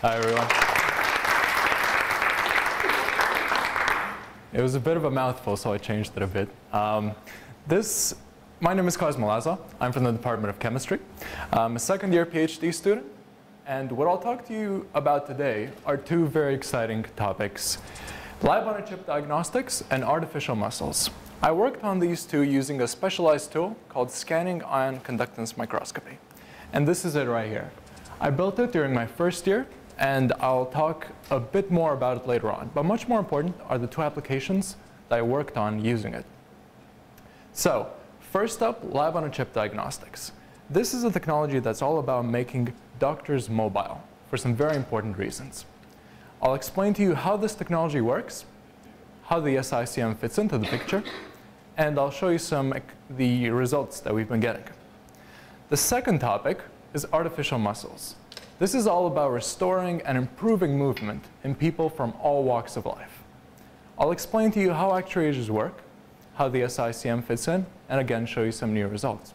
Hi, everyone. It was a bit of a mouthful, so I changed it a bit. My name is Cosmin Laslau. I'm from the Department of Chemistry. I'm a second-year PhD student. And what I'll talk to you about today are two very exciting topics: lab-on-a-chip diagnostics and artificial muscles. I worked on these two using a specialized tool called scanning ion conductance microscopy. And this is it right here. I built it during my first year, and I'll talk a bit more about it later on. But much more important are the two applications that I worked on using it. So, first up, lab-on-a-chip diagnostics. This is a technology that's all about making doctors mobile for some very important reasons. I'll explain to you how this technology works, how the SICM fits into the picture, and I'll show you the results that we've been getting. The second topic is artificial muscles. This is all about restoring and improving movement in people from all walks of life. I'll explain to you how actuators work, how the SICM fits in, and again show you some new results.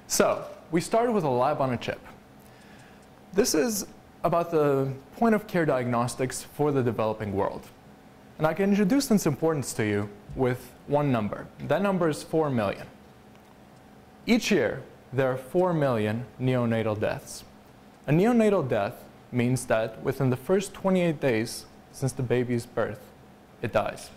So, we started with a lab on a chip. This is about the point of care diagnostics for the developing world. And I can introduce its importance to you with one number. That number is 4 million. Each year, there are 4 million neonatal deaths. A neonatal death means that within the first 28 days since the baby's birth, it dies.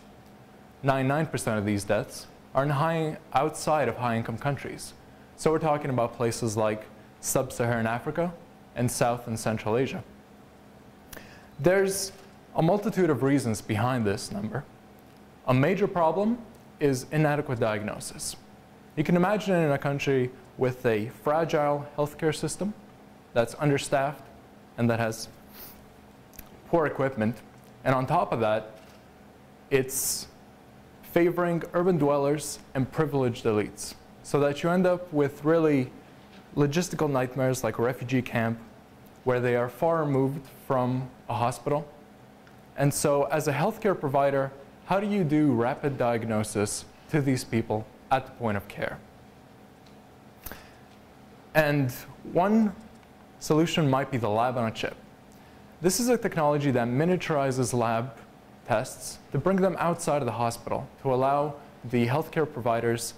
99% of these deaths are outside of high-income countries. So we're talking about places like sub-Saharan Africa and South and Central Asia. There's a multitude of reasons behind this number. A major problem is inadequate diagnosis. You can imagine in a country with a fragile healthcare system that's understaffed and that has poor equipment, and on top of that, it's favoring urban dwellers and privileged elites, so that you end up with really logistical nightmares like a refugee camp where they are far removed from a hospital. And so as a healthcare provider, how do you do rapid diagnosis to these people at the point of care? And one solution might be the lab on a chip. This is a technology that miniaturizes lab tests to bring them outside of the hospital to allow the healthcare providers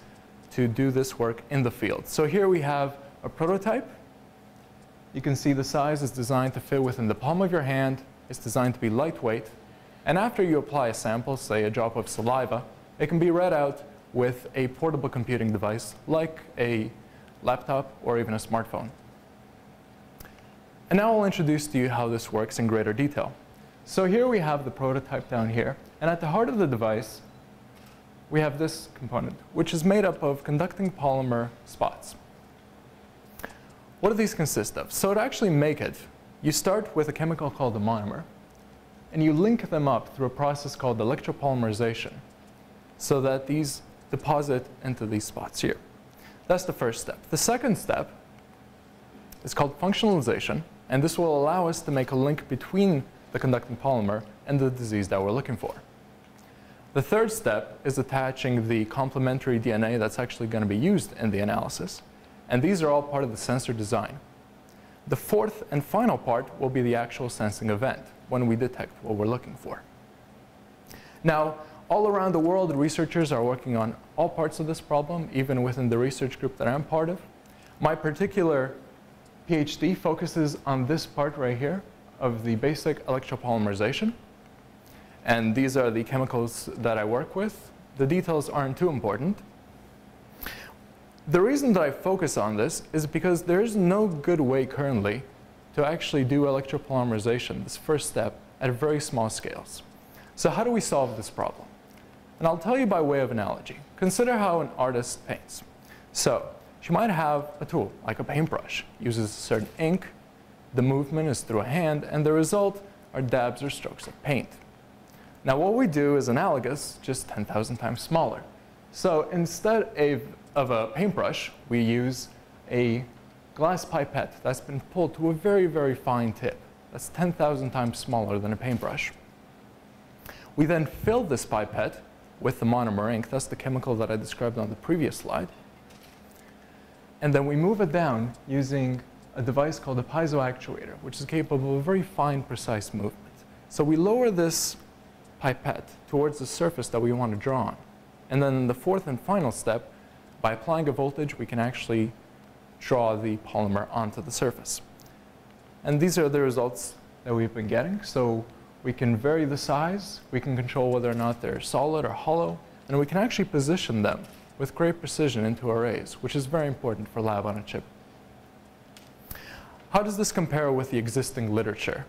to do this work in the field. So here we have a prototype. You can see the size is designed to fit within the palm of your hand. It's designed to be lightweight. And after you apply a sample, say a drop of saliva, it can be read out with a portable computing device like a laptop or even a smartphone. And now I'll introduce to you how this works in greater detail. So here we have the prototype down here. And at the heart of the device, we have this component, which is made up of conducting polymer spots. What do these consist of? So to actually make it, you start with a chemical called a monomer, and you link them up through a process called electropolymerization, so that these deposit into these spots here. That's the first step. The second step is called functionalization, and this will allow us to make a link between the conducting polymer and the disease that we're looking for. The third step is attaching the complementary DNA that's actually going to be used in the analysis, and these are all part of the sensor design. The fourth and final part will be the actual sensing event, when we detect what we're looking for. Now, all around the world, researchers are working on all parts of this problem, even within the research group that I'm part of. My particular PhD focuses on this part right here of the basic electropolymerization. And these are the chemicals that I work with. The details aren't too important. The reason that I focus on this is because there's no good way currently to actually do electropolymerization, this first step, at very small scales. So how do we solve this problem? And I'll tell you by way of analogy. Consider how an artist paints. So she might have a tool, like a paintbrush, uses a certain ink, the movement is through a hand, and the result are dabs or strokes of paint. Now what we do is analogous, just 10,000 times smaller. So instead of a paintbrush, we use a glass pipette that's been pulled to a very, very fine tip. That's 10,000 times smaller than a paintbrush. We then fill this pipette with the monomer ink. That's the chemical that I described on the previous slide. And then we move it down using a device called a piezo actuator, which is capable of very fine, precise movement. So we lower this pipette towards the surface that we want to draw on. And then the fourth and final step, by applying a voltage, we can actually draw the polymer onto the surface. And these are the results that we've been getting. So we can vary the size, we can control whether or not they're solid or hollow, and we can actually position them with great precision into arrays, which is very important for lab on a chip. How does this compare with the existing literature?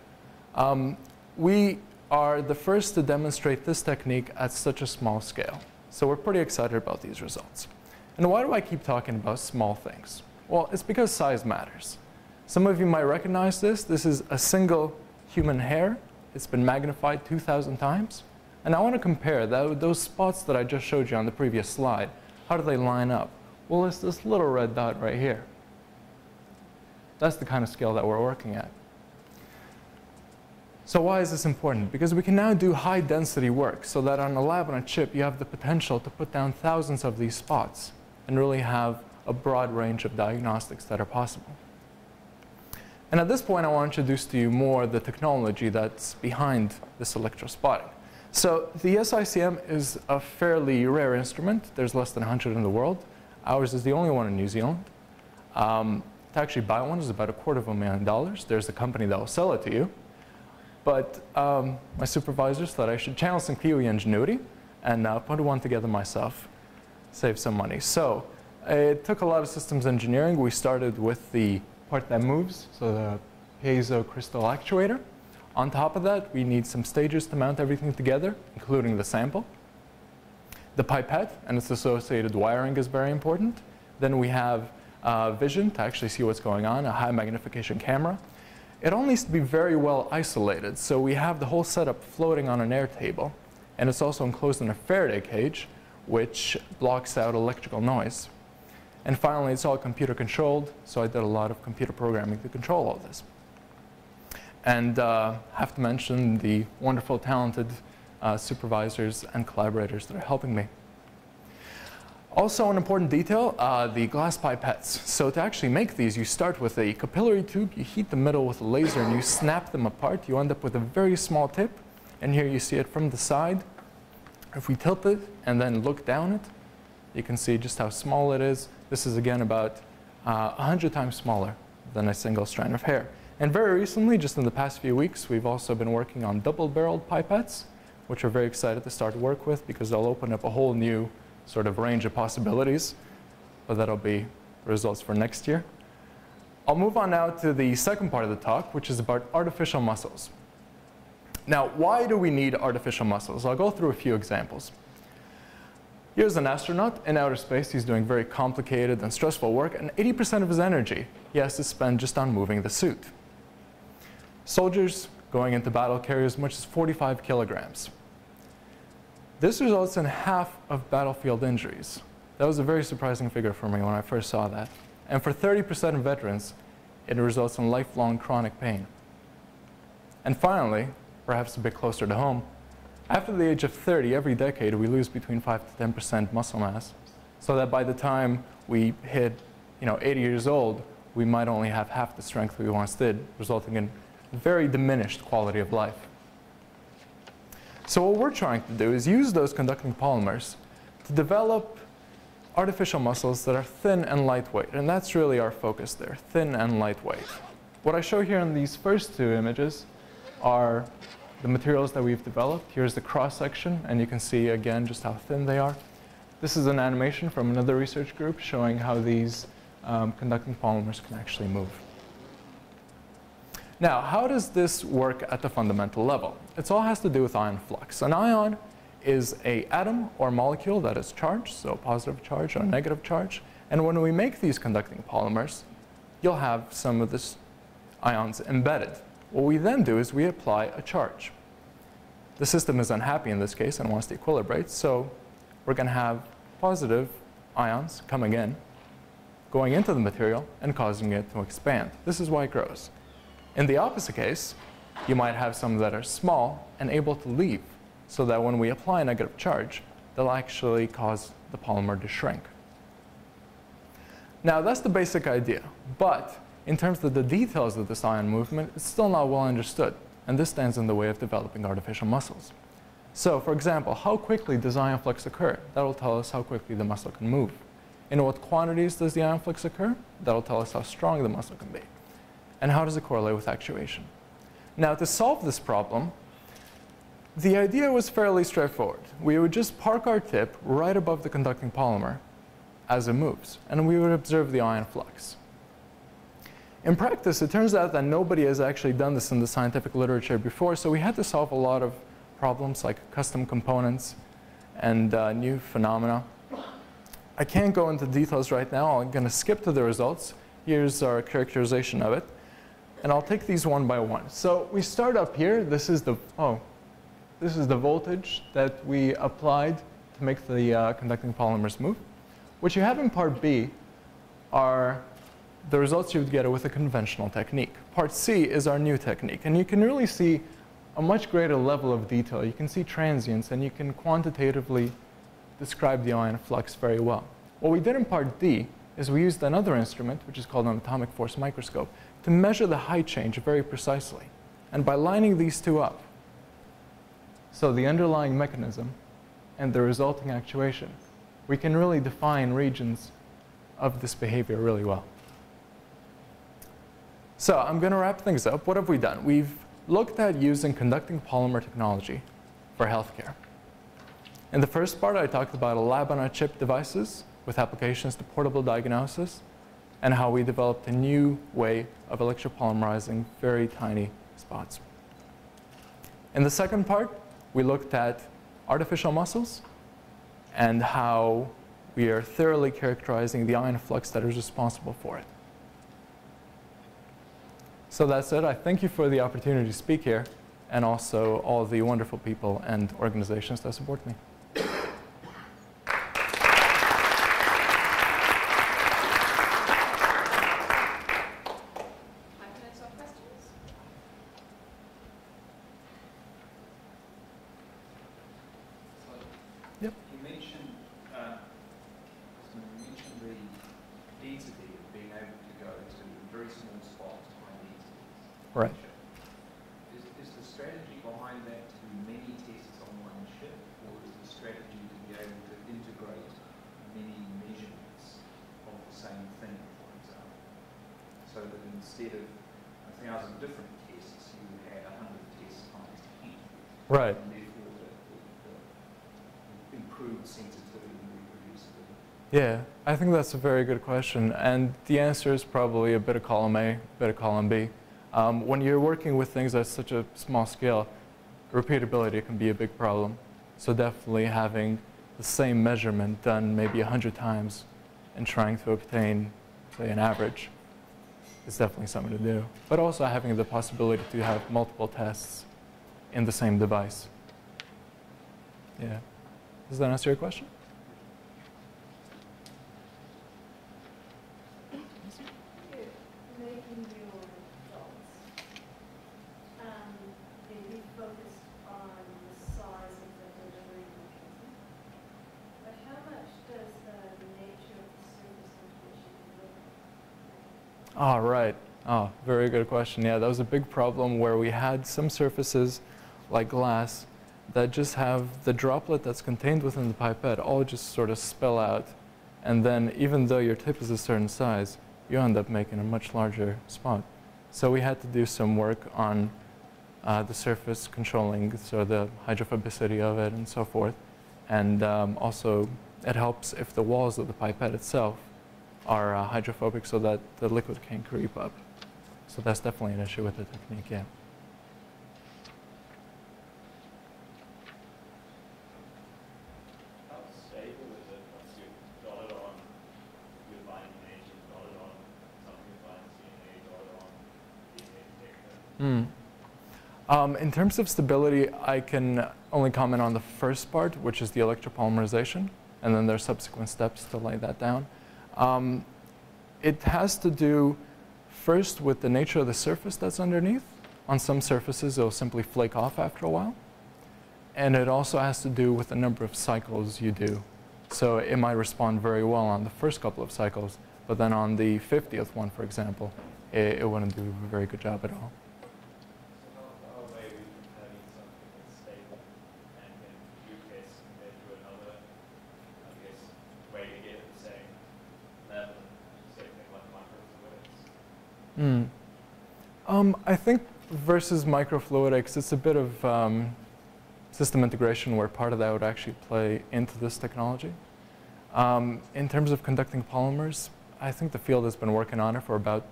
We are the first to demonstrate this technique at such a small scale. So we're pretty excited about these results. And why do I keep talking about small things? Well, it's because size matters. Some of you might recognize this. This is a single human hair. It's been magnified 2,000 times. And I want to compare those spots that I just showed you on the previous slide. How do they line up? Well, it's this little red dot right here. That's the kind of scale that we're working at. So why is this important? Because we can now do high density work so that on a lab on a chip you have the potential to put down thousands of these spots and really have a broad range of diagnostics that are possible. And at this point I want to introduce to you more the technology that's behind this electrospotting. So the SICM is a fairly rare instrument. There's less than 100 in the world. Ours is the only one in New Zealand. To actually buy one is about $250,000. There's a company that will sell it to you. But my supervisors thought I should channel some Kiwi ingenuity and put one together myself, save some money. So it took a lot of systems engineering. We started with the part that moves, so the piezo crystal actuator. On top of that, we need some stages to mount everything together, including the sample. The pipette and its associated wiring is very important. Then we have vision to actually see what's going on, a high magnification camera. It all needs to be very well isolated, so we have the whole setup floating on an air table, and it's also enclosed in a Faraday cage, which blocks out electrical noise. And finally, it's all computer controlled, so I did a lot of computer programming to control all this. And I have to mention the wonderful, talented supervisors and collaborators that are helping me. Also, an important detail, the glass pipettes. So to actually make these, you start with a capillary tube, you heat the middle with a laser, and you snap them apart. You end up with a very small tip. And here you see it from the side. If we tilt it and then look down it, you can see just how small it is. This is, again, about 100 times smaller than a single strand of hair. And very recently, just in the past few weeks, we've also been working on double-barreled pipettes, which we're very excited to start work with because they'll open up a whole new sort of range of possibilities, but that'll be results for next year. I'll move on now to the second part of the talk, which is about artificial muscles. Now, why do we need artificial muscles? I'll go through a few examples. Here's an astronaut in outer space. He's doing very complicated and stressful work, and 80% of his energy he has to spend just on moving the suit. Soldiers going into battle carry as much as 45 kilograms. This results in half of battlefield injuries. That was a very surprising figure for me when I first saw that. And for 30% of veterans, it results in lifelong chronic pain. And finally, perhaps a bit closer to home, after the age of 30, every decade, we lose between 5 to 10% muscle mass, so that by the time we hit 80 years old, we might only have half the strength we once did, resulting in very diminished quality of life. So what we're trying to do is use those conducting polymers to develop artificial muscles that are thin and lightweight, and that's really our focus there, thin and lightweight. What I show here in these first two images are the materials that we've developed. Here's the cross-section, and you can see again just how thin they are. This is an animation from another research group showing how these conducting polymers can actually move. Now, how does this work at the fundamental level? It all has to do with ion flux. An ion is an atom or molecule that is charged, so a positive charge or a negative charge. And when we make these conducting polymers, you'll have some of these ions embedded. What we then do is we apply a charge. The system is unhappy in this case and wants to equilibrate, so we're going to have positive ions coming in, going into the material, and causing it to expand. This is why it grows. In the opposite case, you might have some that are small and able to leave, so that when we apply a negative charge, they'll actually cause the polymer to shrink. Now, that's the basic idea, but in terms of the details of this ion movement, it's still not well understood, and this stands in the way of developing artificial muscles. So, for example, how quickly does ion flux occur? That will tell us how quickly the muscle can move. In what quantities does the ion flux occur? That will tell us how strong the muscle can be. And how does it correlate with actuation? Now, to solve this problem, the idea was fairly straightforward. We would just park our tip right above the conducting polymer as it moves, and we would observe the ion flux. In practice, it turns out that nobody has actually done this in the scientific literature before, so we had to solve a lot of problems like custom components and new phenomena. I can't go into details right now. I'm going to skip to the results. Here's our characterization of it. And I'll take these one by one. So we start up here. This is the voltage that we applied to make the conducting polymers move. What you have in part B are the results you would get with a conventional technique. Part C is our new technique. And you can really see a much greater level of detail. You can see transients, and you can quantitatively describe the ion flux very well. What we did in part D is we used another instrument, which is called an atomic force microscope, to measure the height change very precisely. And by lining these two up, so the underlying mechanism and the resulting actuation, we can really define regions of this behavior really well. So I'm going to wrap things up. What have we done? We've looked at using conducting polymer technology for healthcare. In the first part, I talked about lab-on-a-chip devices with applications to portable diagnosis and how we developed a new way of electropolymerizing very tiny spots. In the second part, we looked at artificial muscles and how we are thoroughly characterizing the ion flux that is responsible for it. So that's it. I thank you for the opportunity to speak here, and also all the wonderful people and organizations that support me. 5 minutes of questions. Yep. You mentioned the density of being able to go to very small spots, high densities. Right. Is the strategy behind that to do many tests on one chip, or is the strategy to be able to integrate many measurements of the same thing, for example? So that instead of 1,000 different tests, you had 100 tests times 10. Right. And therefore the improved sensitivity and reproducibility. Yeah, I think that's a very good question. And the answer is probably a bit of column A, a bit of column B. When you're working with things at such a small scale, repeatability can be a big problem. So definitely having the same measurement done maybe 100 times and trying to obtain, say, an average is definitely something to do. But also having the possibility to have multiple tests in the same device. Yeah. Does that answer your question? Making your results, you focused on the size of the delivery mechanism, but how much does the nature of the surface into which you deliver? Oh, right. Oh, very good question. Yeah, that was a big problem where we had some surfaces like glass that just have the droplet that's contained within the pipette all just sort of spill out. And then even though your tip is a certain size, you end up making a much larger spot. So we had to do some work on the surface controlling, so the hydrophobicity of it and so forth. And also it helps if the walls of the pipette itself are hydrophobic so that the liquid can't creep up. So that's definitely an issue with the technique, yeah. How stable is it once you've got it on your binding agent, got it on something that binds DNA, got it on DNA detector? In terms of stability, I can only comment on the first part, which is the electropolymerization, and then there are subsequent steps to lay that down. It has to do first with the nature of the surface that's underneath. On some surfaces, it'll simply flake off after a while. And it also has to do with the number of cycles you do. So it might respond very well on the first couple of cycles, but then on the 50th one, for example, it wouldn't do a very good job at all. So how away we from having something that's stable and can do tests compared to another, I guess, way to get at the same level, same thing like microfluidics? I think versus microfluidics, it's a bit of system integration where part of that would actually play into this technology. In terms of conducting polymers, I think the field has been working on it for about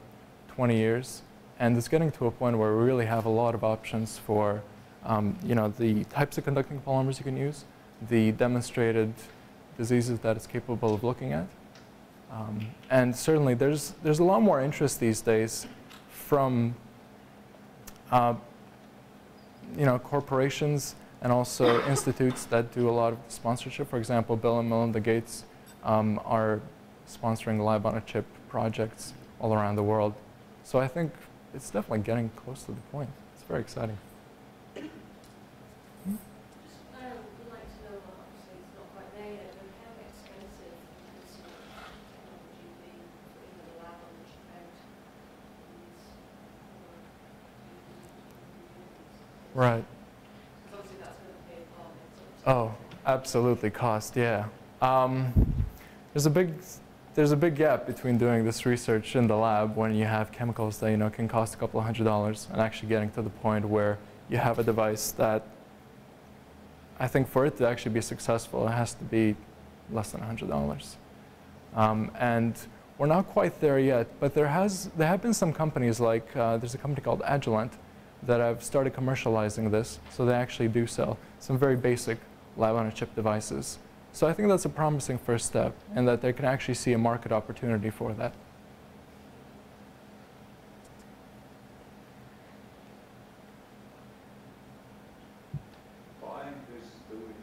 20 years, and it's getting to a point where we really have a lot of options for the types of conducting polymers you can use, the demonstrated diseases that it's capable of looking at. And certainly there's a lot more interest these days from corporations and also institutes that do a lot of sponsorship. For example, Bill and Melinda Gates are sponsoring lab-on-a-chip projects all around the world. So I think it's definitely getting close to the point. It's very exciting. Just would like to know, obviously it's not quite there yet, but how expensive is this technology being put in the lab on the chip out? Right. Because obviously that's going to be a part of it. Oh, absolutely, cost, yeah. There's a big gap between doing this research in the lab when you have chemicals that can cost a couple of $100s and actually getting to the point where you have a device that I think for it to actually be successful, it has to be less than $100. And we're not quite there yet, but there have been some companies like there's a company called Agilent that have started commercializing this, so they actually do sell some very basic lab-on-a-chip devices. So I think that's a promising first step, and that they can actually see a market opportunity for that. Buying versus building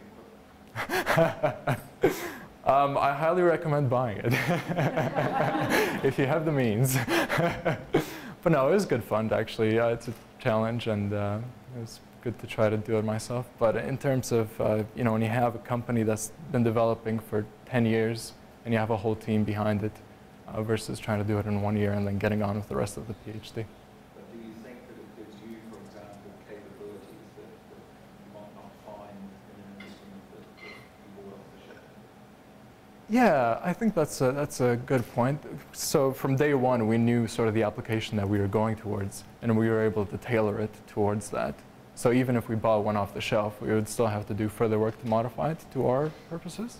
equipment? I highly recommend buying it if you have the means. But no, it was good fun actually. It's a challenge, and it was good to try to do it myself. But in terms of when you have a company that's been developing for 10 years and you have a whole team behind it, versus trying to do it in 1 year and then getting on with the rest of the PhD. But do you think that it gives you, for example, capabilities that you might not find in an instrument that you bought off the shelf? Yeah, I think that's a good point. So from day one, we knew sort of the application that we were going towards, and we were able to tailor it towards that. So even if we bought one off the shelf, we would still have to do further work to modify it to our purposes.